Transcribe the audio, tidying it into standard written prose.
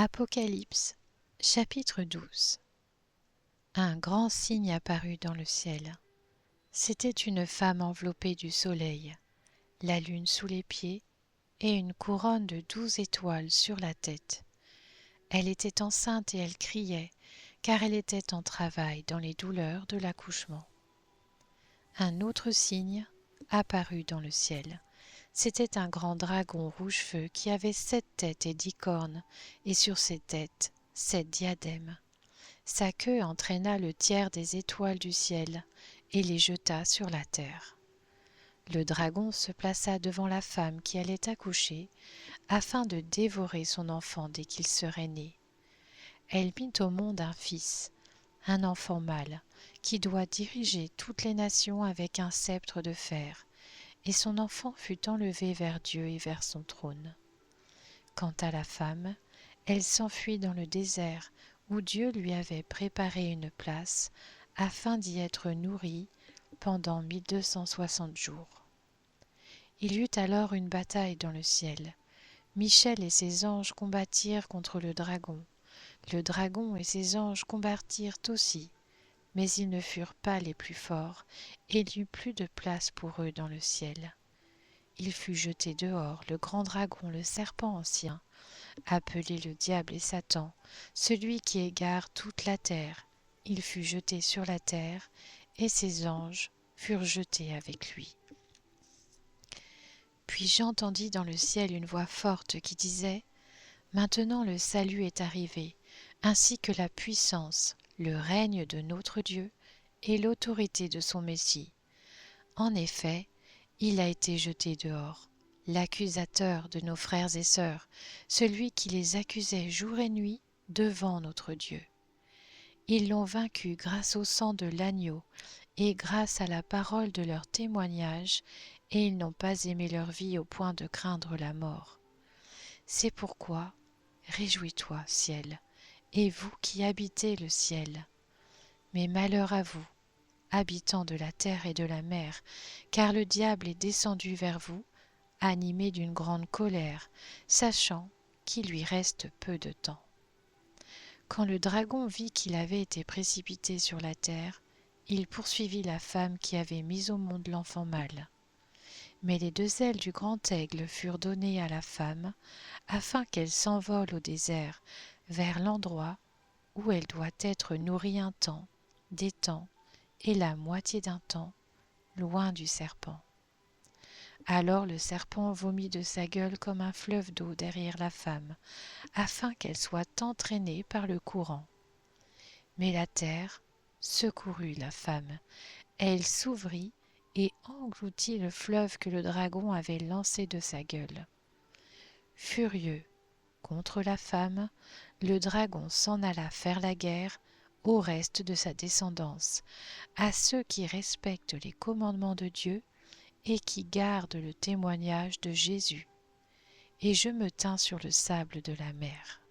Apocalypse, chapitre 12. Un grand signe apparut dans le ciel. C'était une femme enveloppée du soleil, la lune sous les pieds et une couronne de 12 étoiles sur la tête. Elle était enceinte et elle criait, car elle était en travail dans les douleurs de l'accouchement. Un autre signe apparut dans le ciel. C'était un grand dragon rouge-feu qui avait 7 têtes et 10 cornes, et sur ses têtes 7 diadèmes. Sa queue entraîna le tiers des étoiles du ciel et les jeta sur la terre. Le dragon se plaça devant la femme qui allait accoucher, afin de dévorer son enfant dès qu'il serait né. Elle mit au monde un fils, un enfant mâle, qui doit diriger toutes les nations avec un sceptre de fer, et son enfant fut enlevé vers Dieu et vers son trône. Quant à la femme, elle s'enfuit dans le désert, où Dieu lui avait préparé une place, afin d'y être nourrie pendant 1260 jours. Il y eut alors une bataille dans le ciel. Michel et ses anges combattirent contre le dragon. Le dragon et ses anges combattirent aussi, mais ils ne furent pas les plus forts, et il n'y eut plus de place pour eux dans le ciel. Il fut jeté dehors, le grand dragon, le serpent ancien, appelé le diable et Satan, celui qui égare toute la terre. Il fut jeté sur la terre, et ses anges furent jetés avec lui. Puis j'entendis dans le ciel une voix forte qui disait : « Maintenant le salut est arrivé, ainsi que la puissance, le règne de notre Dieu et l'autorité de son Messie. En effet, il a été jeté dehors, l'accusateur de nos frères et sœurs, celui qui les accusait jour et nuit devant notre Dieu. Ils l'ont vaincu grâce au sang de l'agneau et grâce à la parole de leur témoignage, et ils n'ont pas aimé leur vie au point de craindre la mort. C'est pourquoi, réjouis-toi, ciel, et vous qui habitez le ciel. Mais malheur à vous, habitants de la terre et de la mer, car le diable est descendu vers vous, animé d'une grande colère, sachant qu'il lui reste peu de temps. Quand le dragon vit qu'il avait été précipité sur la terre, il poursuivit la femme qui avait mis au monde l'enfant mâle. Mais les 2 ailes du grand aigle furent données à la femme, afin qu'elle s'envole au désert, vers l'endroit où elle doit être nourrie un temps, des temps, et la moitié d'un temps, loin du serpent. Alors le serpent vomit de sa gueule comme un fleuve d'eau derrière la femme, afin qu'elle soit entraînée par le courant. Mais la terre secourut la femme. Elle s'ouvrit et engloutit le fleuve que le dragon avait lancé de sa gueule. Furieux contre la femme, le dragon s'en alla faire la guerre au reste de sa descendance, à ceux qui respectent les commandements de Dieu et qui gardent le témoignage de Jésus. Et je me tins sur le sable de la mer.